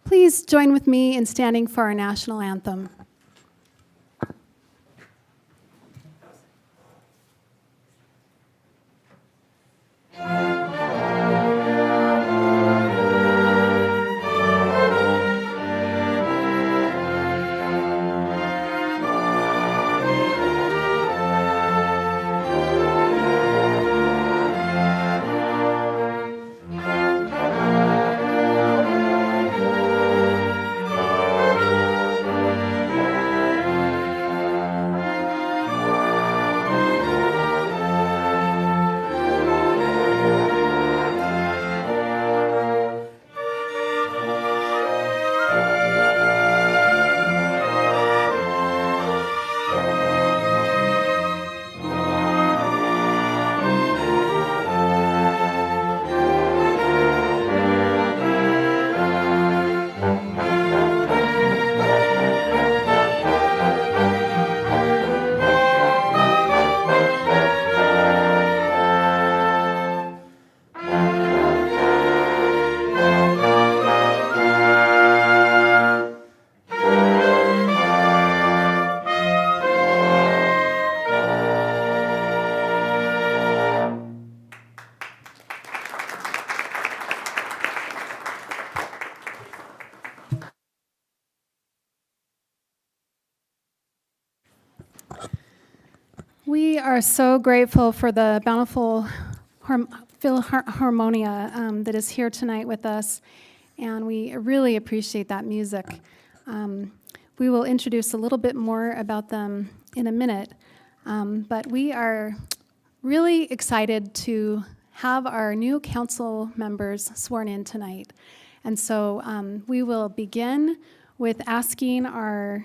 Please join with me in standing for our national anthem. We are so grateful for the Bountiful Philharmonia that is here tonight with us, and we really appreciate that music. We will introduce a little bit more about them in a minute, but we are really excited to have our new council members sworn in tonight. And so we will begin with asking our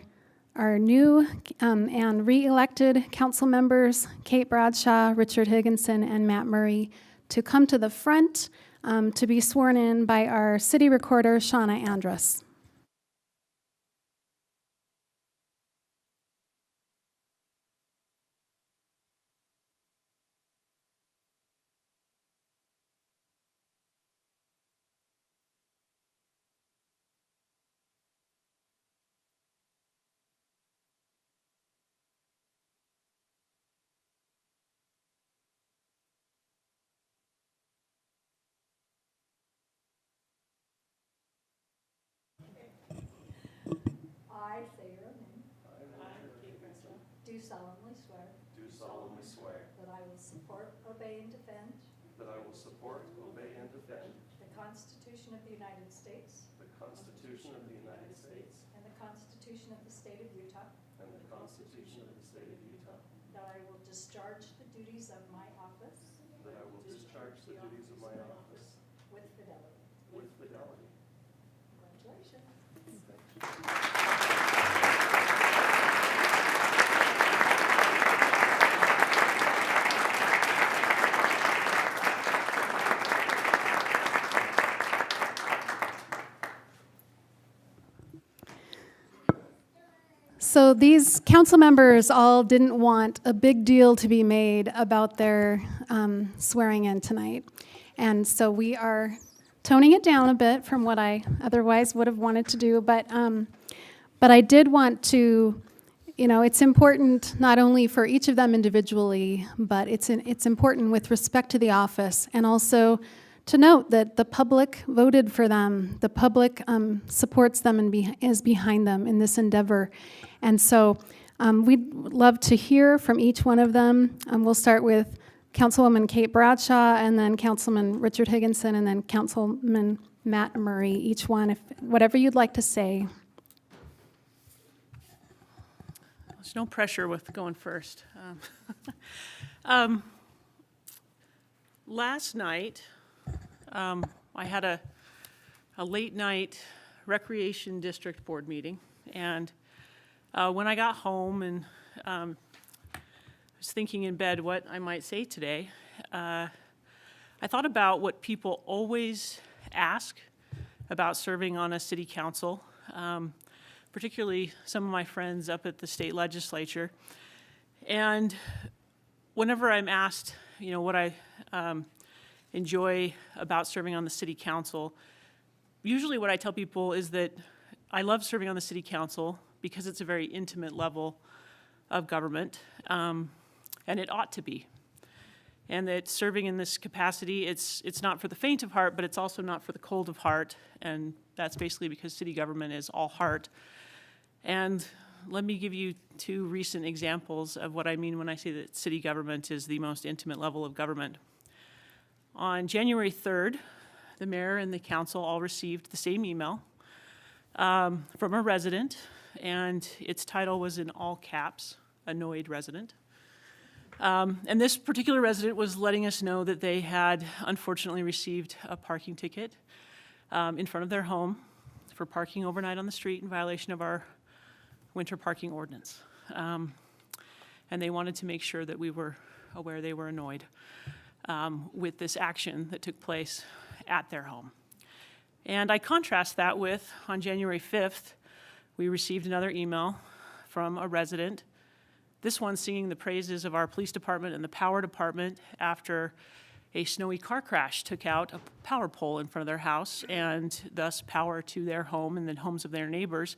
new and re-elected council members, Kate Bradshaw, Richard Higginson, and Matt Murray, to come to the front to be sworn in by our city recorder, Shauna Andrus. I say your name. Do solemnly swear. That I will support, obey, and defend. The Constitution of the United States. And the Constitution of the State of Utah. That I will discharge the duties of my office. With fidelity. Congratulations. So these council members all didn't want a big deal to be made about their swearing in tonight. And so we are toning it down a bit from what I otherwise would have wanted to do. But I did want to, it's important not only for each of them individually, but it's important with respect to the office, and also to note that the public voted for them. The public supports them and is behind them in this endeavor. And so we'd love to hear from each one of them. We'll start with Councilwoman Kate Bradshaw, and then Councilman Richard Higginson, and then Councilman Matt Murray, each one, whatever you'd like to say. There's no pressure with going first. Last night, I had a late night Recreation District Board meeting, and when I got home and was thinking in bed what I might say today, I thought about what people always ask about serving on a city council, particularly some of my friends up at the state legislature. And whenever I'm asked, what I enjoy about serving on the city council, usually what I tell people is that I love serving on the city council because it's a very intimate level of government, and it ought to be. And that serving in this capacity, it's not for the faint of heart, but it's also not for the cold of heart, and that's basically because city government is all heart. And let me give you 2 recent examples of what I mean when I say that city government is the most intimate level of government. On January 3rd, the mayor and the council all received the same email from a resident, and its title was in all caps, "Annoyed Resident." And this particular resident was letting us know that they had unfortunately received a parking ticket in front of their home for parking overnight on the street in violation of our winter parking ordinance. And they wanted to make sure that we were aware they were annoyed with this action that took place at their home. And I contrast that with, on January 5th, we received another email from a resident, this one singing the praises of our police department and the power department after a snowy car crash took out a power pole in front of their house and thus power to their home and the homes of their neighbors.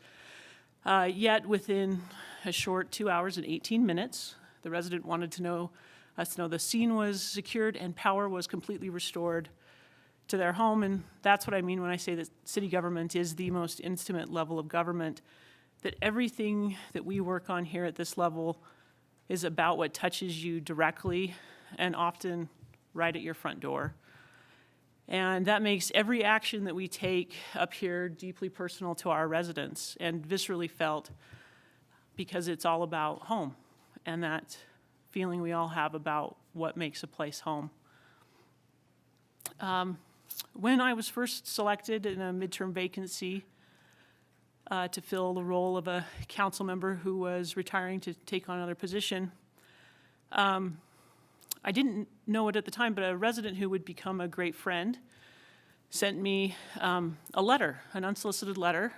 Yet within a short 2 hours and 18 minutes, the resident wanted us to know the scene was secured and power was completely restored to their home. And that's what I mean when I say that city government is the most intimate level of government, that everything that we work on here at this level is about what touches you directly and often right at your front door. And that makes every action that we take up here deeply personal to our residents and viscerally felt, because it's all about home and that feeling we all have about what makes a place home. When I was first selected in a midterm vacancy to fill the role of a council member who was retiring to take on another position, I didn't know it at the time, but a resident who would become a great friend sent me a letter, an unsolicited letter,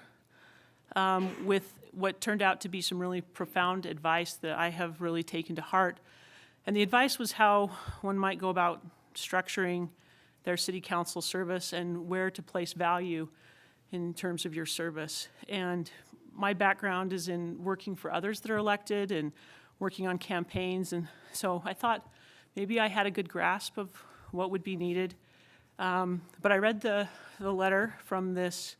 with what turned out to be some really profound advice that I have really taken to heart. And the advice was how one might go about structuring their city council service and where to place value in terms of your service. And my background is in working for others that are elected and working on campaigns, and so I thought maybe I had a good grasp of what would be needed. But I read the letter from this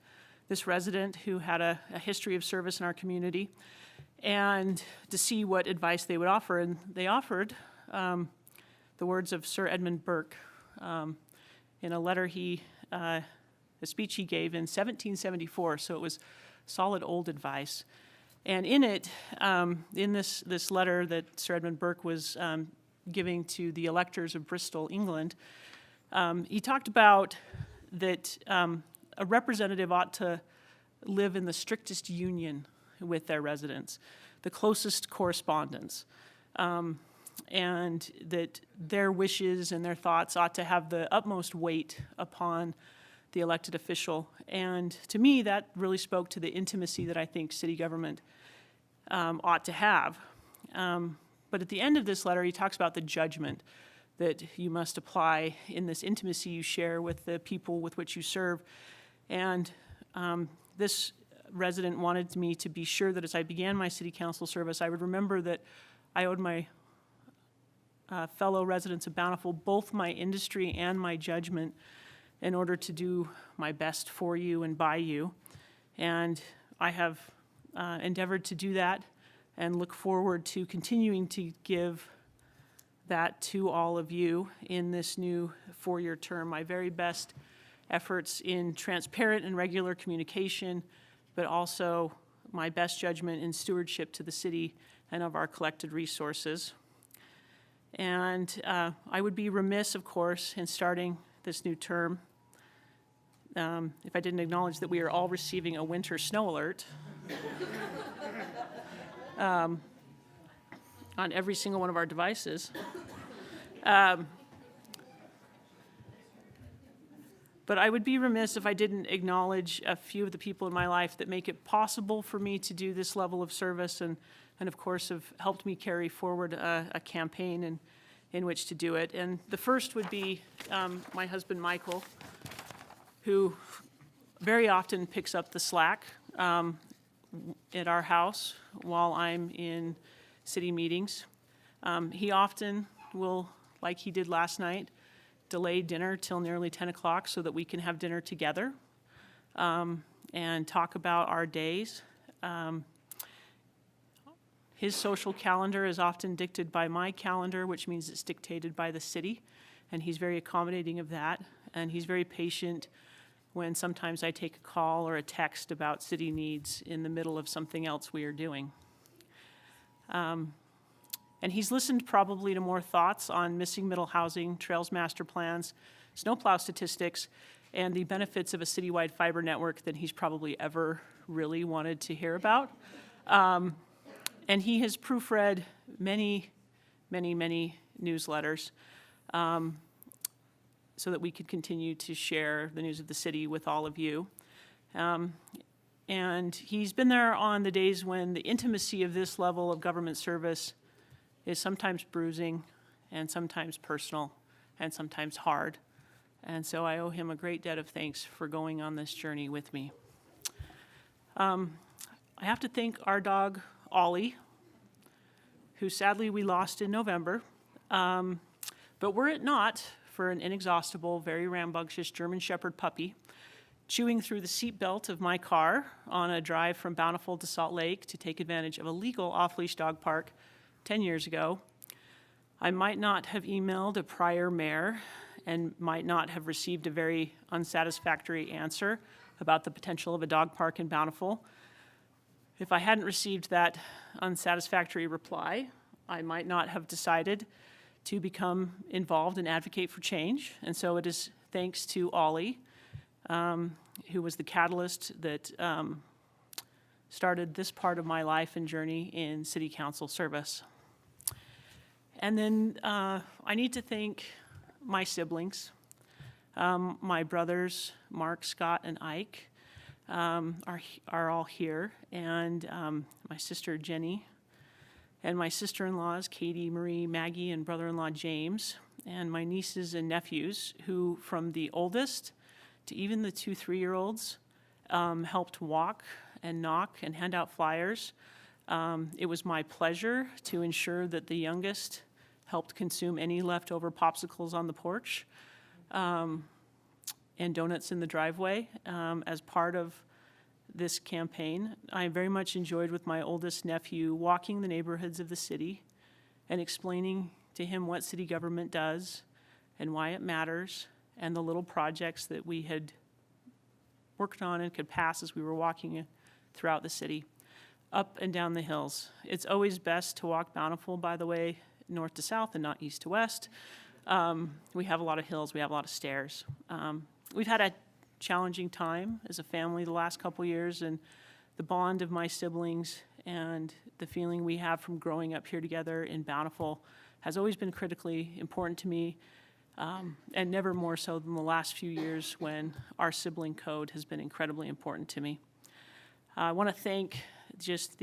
resident who had a history of service in our community, and to see what advice they would offer. And they offered the words of Sir Edmund Burke in a letter a speech he gave in 1774, so it was solid old advice. And in it, in this letter that Sir Edmund Burke was giving to the electors of Bristol, England, he talked about that a representative ought to live in the strictest union with their residents, the closest correspondence, and that their wishes and their thoughts ought to have the utmost weight upon the elected official. And to me, that really spoke to the intimacy that I think city government ought to have. But at the end of this letter, he talks about the judgment that you must apply in this intimacy you share with the people with which you serve. And this resident wanted me to be sure that as I began my city council service, I would remember that I owed my fellow residents of Bountiful both my industry and my judgment in order to do my best for you and by you. And I have endeavored to do that and look forward to continuing to give that to all of you in this new 4-year term. My very best efforts in transparent and regular communication, but also my best judgment in stewardship to the city and of our collected resources. And I would be remiss, of course, in starting this new term if I didn't acknowledge that we are all receiving a winter snow alert on every single one of our devices. But I would be remiss if I didn't acknowledge a few of the people in my life that make it possible for me to do this level of service, and of course have helped me carry forward a campaign in which to do it. And the first would be my husband, Michael, who very often picks up the slack at our house while I'm in city meetings. He often will, like he did last night, delay dinner till nearly 10 o'clock so that we can have dinner together and talk about our days. His social calendar is often dictated by my calendar, which means it's dictated by the city, and he's very accommodating of that, and he's very patient when sometimes I take a call or a text about city needs in the middle of something else we are doing. And he's listened probably to more thoughts on missing middle housing, trails master plans, snowplow statistics, and the benefits of a citywide fiber network than he's probably ever really wanted to hear about. And he has proofread many, many, many newsletters so that we could continue to share the news of the city with all of you. And he's been there on the days when the intimacy of this level of government service is sometimes bruising and sometimes personal and sometimes hard. And so I owe him a great debt of thanks for going on this journey with me. I have to thank our dog, Ollie, who sadly we lost in November. But were it not for an inexhaustible, very rambunctious German Shepherd puppy chewing through the seatbelt of my car on a drive from Bountiful to Salt Lake to take advantage of a legal off-leash dog park 10 years ago, I might not have emailed a prior mayor and might not have received a very unsatisfactory answer about the potential of a dog park in Bountiful. If I hadn't received that unsatisfactory reply, I might not have decided to become involved and advocate for change. And so it is thanks to Ollie, who was the catalyst that started this part of my life and journey in city council service. And then I need to thank my siblings. My brothers, Mark, Scott, and Ike, are all here, and my sister Jenny, and my sister-in-laws Katie, Marie, Maggie, and brother-in-law James, and my nieces and nephews, who from the oldest to even the 2 3-year-olds helped walk and knock and hand out flyers. It was my pleasure to ensure that the youngest helped consume any leftover popsicles on the porch and donuts in the driveway as part of this campaign. I very much enjoyed with my oldest nephew walking the neighborhoods of the city and explaining to him what city government does and why it matters and the little projects that we had worked on and could pass as we were walking throughout the city, up and down the hills. It's always best to walk Bountiful, by the way, north to south and not east to west. We have a lot of hills, we have a lot of stairs. We've had a challenging time as a family the last couple years, and the bond of my siblings and the feeling we have from growing up here together in Bountiful has always been critically important to me, and never more so than the last few years when our sibling code has been incredibly important to me. I want to thank just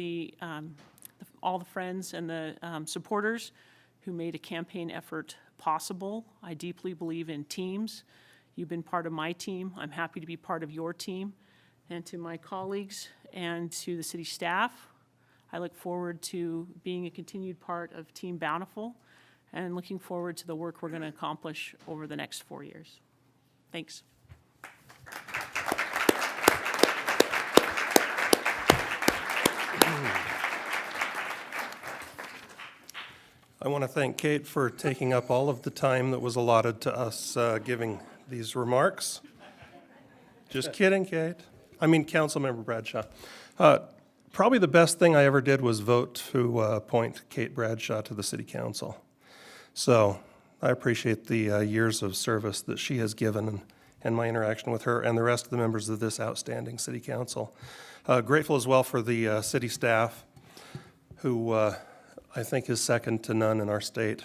all the friends and the supporters who made a campaign effort possible. I deeply believe in teams. You've been part of my team. I'm happy to be part of your team. And to my colleagues and to the city staff, I look forward to being a continued part of Team Bountiful and looking forward to the work we're going to accomplish over the next 4 years. Thanks. I want to thank Kate for taking up all of the time that was allotted to us giving these remarks. Just kidding, Kate. I mean, Councilmember Bradshaw. Probably the best thing I ever did was vote to appoint Kate Bradshaw to the City Council. So I appreciate the years of service that she has given and my interaction with her and the rest of the members of this outstanding City Council. Grateful as well for the city staff, who I think is second to none in our state.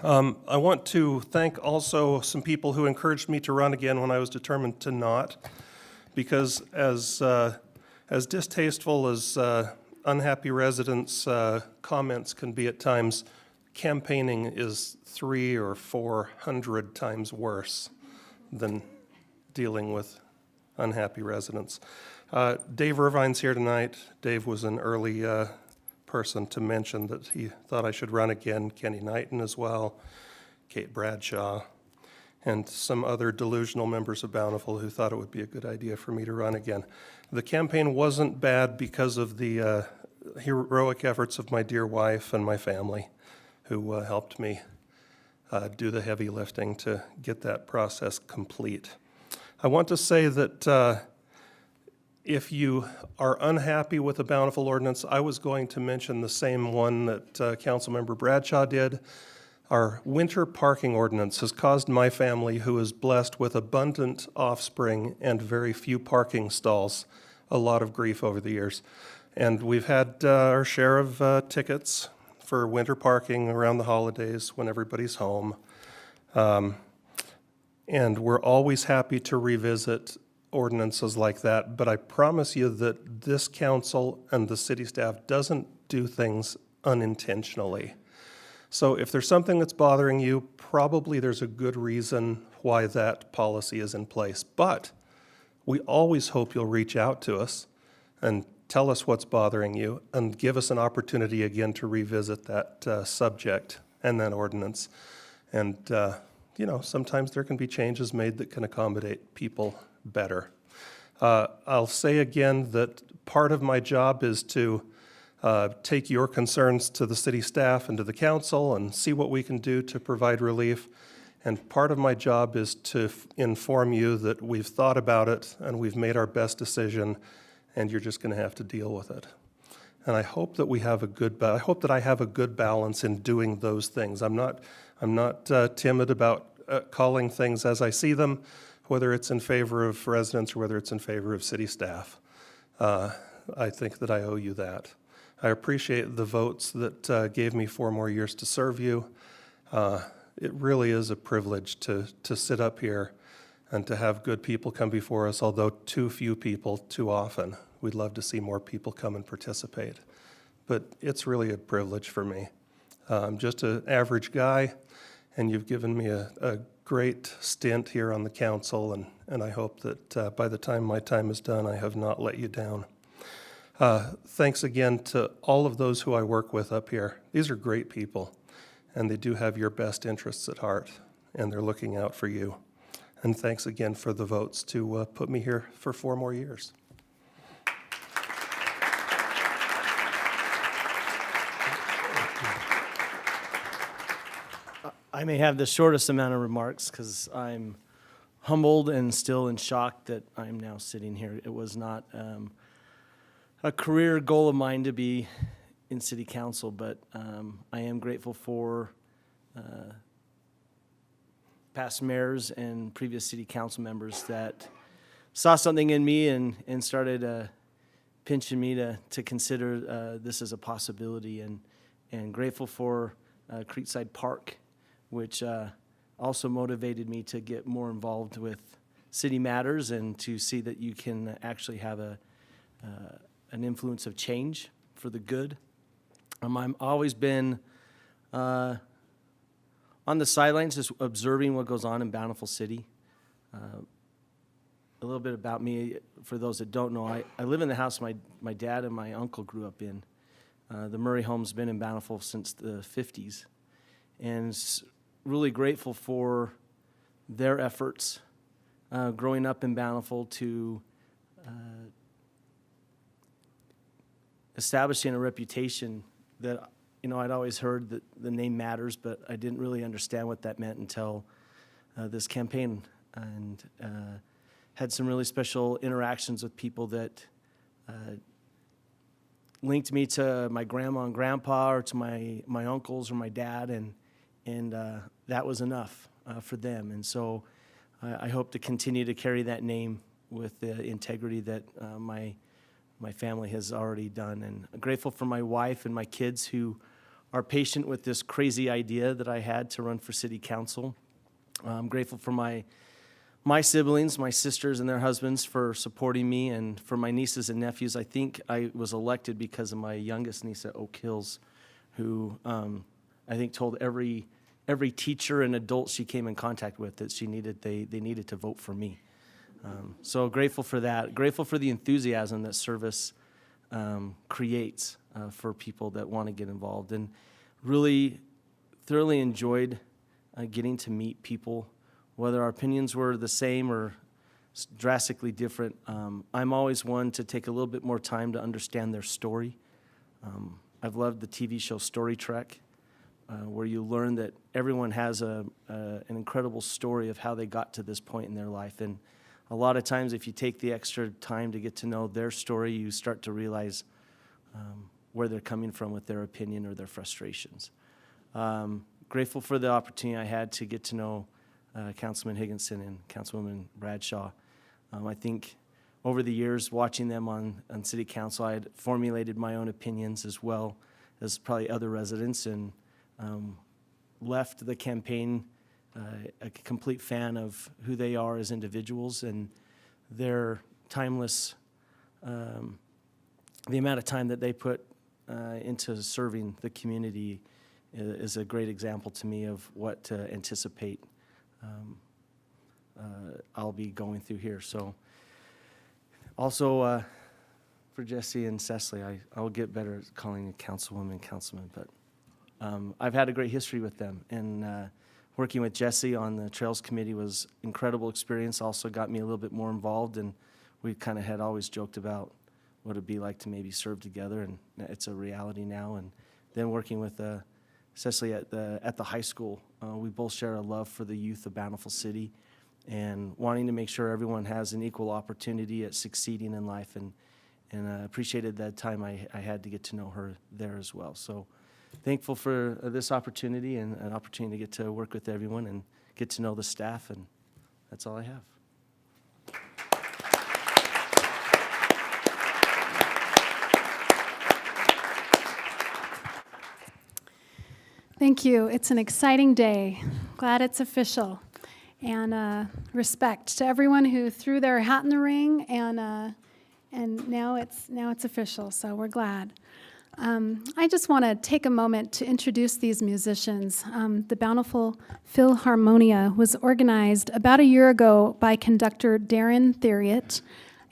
I want to thank also some people who encouraged me to run again when I was determined to not, because as distasteful as unhappy residents' comments can be at times, campaigning is 300 or 400 times worse than dealing with unhappy residents. Dave Irvine's here tonight. Dave was an early person to mention that he thought I should run again. Kenny Knighton as well, Kate Bradshaw, and some other delusional members of Bountiful who thought it would be a good idea for me to run again. The campaign wasn't bad because of the heroic efforts of my dear wife and my family who helped me do the heavy lifting to get that process complete. I want to say that if you are unhappy with the Bountiful ordinance, I was going to mention the same one that Councilmember Bradshaw did. Our winter parking ordinance has caused my family, who is blessed with abundant offspring and very few parking stalls, a lot of grief over the years. And we've had our share of tickets for winter parking around the holidays when everybody's home. And we're always happy to revisit ordinances like that, but I promise you that this council and the city staff doesn't do things unintentionally. So if there's something that's bothering you, probably there's a good reason why that policy is in place. But we always hope you'll reach out to us and tell us what's bothering you and give us an opportunity again to revisit that subject and that ordinance. And, sometimes there can be changes made that can accommodate people better. I'll say again that part of my job is to take your concerns to the city staff and to the council and see what we can do to provide relief. And part of my job is to inform you that we've thought about it and we've made our best decision, and you're just going to have to deal with it. And I hope that I hope that I have a good balance in doing those things. I'm not timid about calling things as I see them, whether it's in favor of residents or whether it's in favor of city staff. I think that I owe you that. I appreciate the votes that gave me 4 more years to serve you. It really is a privilege to sit up here and to have good people come before us, although too few people too often. We'd love to see more people come and participate. But it's really a privilege for me. I'm just an average guy, and you've given me a great stint here on the council, and I hope that by the time my time is done, I have not let you down. Thanks again to all of those who I work with up here. These are great people, and they do have your best interests at heart, and they're looking out for you. And thanks again for the votes to put me here for 4 more years. I may have the shortest amount of remarks because I'm humbled and still in shock that I'm now sitting here. It was not a career goal of mine to be in city council, but I am grateful for past mayors and previous city council members that saw something in me and started pinching me to consider this as a possibility, and grateful for Creekside Park, which also motivated me to get more involved with city matters and to see that you can actually have an influence of change for the good. I've always been on the sidelines, just observing what goes on in Bountiful City. A little bit about me, for those that don't know, I live in the house my dad and my uncle grew up in. The Murray home's been in Bountiful since the 50s. And really grateful for their efforts growing up in Bountiful to establishing a reputation that, I'd always heard that the name matters, but I didn't really understand what that meant until this campaign, and had some really special interactions with people that linked me to my grandma and grandpa, or to my uncles or my dad, and that was enough for them. And so I hope to continue to carry that name with the integrity that my family has already done. And I'm grateful for my wife and my kids who are patient with this crazy idea that I had to run for city council. I'm grateful for my siblings, my sisters and their husbands, for supporting me, and for my nieces and nephews. I think I was elected because of my youngest niece at Oak Hills, who I think told every teacher and adult she came in contact with that they needed to vote for me. So grateful for that. Grateful for the enthusiasm that service creates for people that want to get involved, and really thoroughly enjoyed getting to meet people, whether our opinions were the same or drastically different. I'm always one to take a little bit more time to understand their story. I've loved the TV show Story Trek, where you learn that everyone has an incredible story of how they got to this point in their life. And a lot of times, if you take the extra time to get to know their story, you start to realize where they're coming from with their opinion or their frustrations. Grateful for the opportunity I had to get to know Councilman Higginson and Councilwoman Bradshaw. I think over the years, watching them on City Council, I had formulated my own opinions as well as probably other residents, and left the campaign a complete fan of who they are as individuals and their timeless, the amount of time that they put into serving the community is a great example to me of what to anticipate I'll be going through here. So also for Jesse and Cecily, I'll get better at calling you councilwoman, councilman, but I've had a great history with them, and working with Jesse on the Trails Committee was incredible experience. Also got me a little bit more involved, and we kind of had always joked about what it'd be like to maybe serve together, and it's a reality now. And then working with Cecily at the high school, we both share a love for the youth of Bountiful City and wanting to make sure everyone has an equal opportunity at succeeding in life, and appreciated that time I had to get to know her there as well. So thankful for this opportunity and an opportunity to get to work with everyone and get to know the staff, and that's all I have. Thank you. It's an exciting day. Glad it's official. And respect to everyone who threw their hat in the ring, and now it's official. So we're glad. I just want to take a moment to introduce these musicians. The Bountiful Philharmonia was organized about a year ago by conductor Darren Theriot,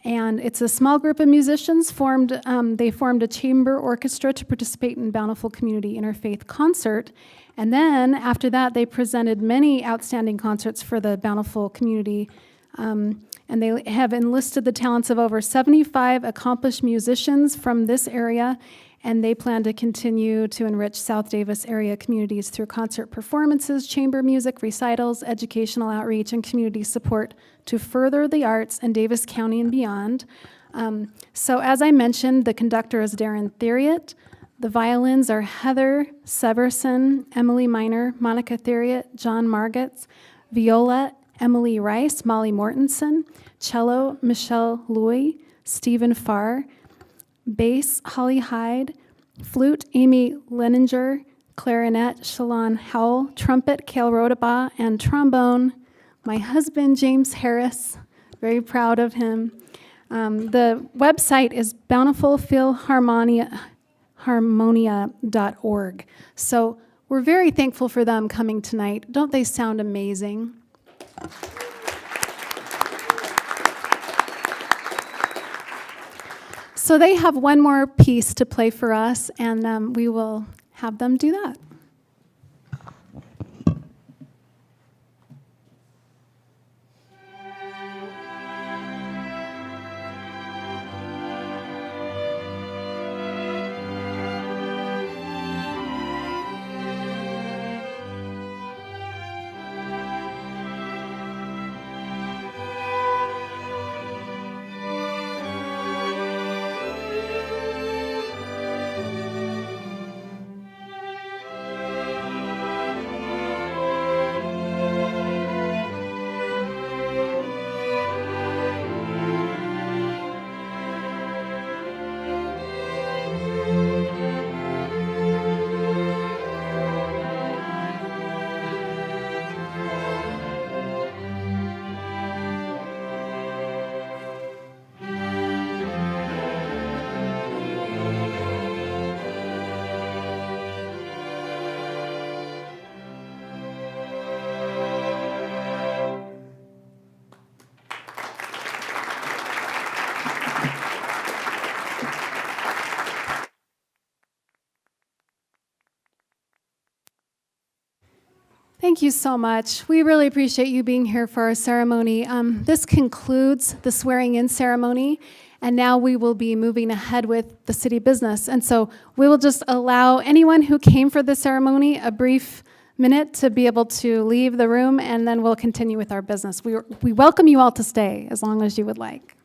and it's a small group of musicians formed. They formed a chamber orchestra to participate in Bountiful Community Interfaith Concert, and then after that, they presented many outstanding concerts for the Bountiful community. And they have enlisted the talents of over 75 accomplished musicians from this area, and they plan to continue to enrich South Davis area communities through concert performances, chamber music, recitals, educational outreach, and community support to further the arts in Davis County and beyond. So as I mentioned, the conductor is Darren Theriot. The violins are Heather Severson, Emily Miner, Monica Theriot, John Margetts, viola, Emily Rice, Molly Mortensen, cello, Michelle Loy, Stephen Farr, bass, Holly Hyde, flute, Amy Leninger, clarinet, Shalon Howell, trumpet, Cale Rodabaugh, and trombone, my husband, James Harris. Very proud of him. The website is bountifulphilharmonia.org. So we're very thankful for them coming tonight. Don't they sound amazing? So they have one more piece to play for us, and we will have them do that. Thank you so much. We really appreciate you being here for our ceremony. This concludes the swearing-in ceremony, and now we will be moving ahead with the city business. And so we will just allow anyone who came for the ceremony a brief minute to be able to leave the room, and then we'll continue with our business. We welcome you all to stay as long as you would like.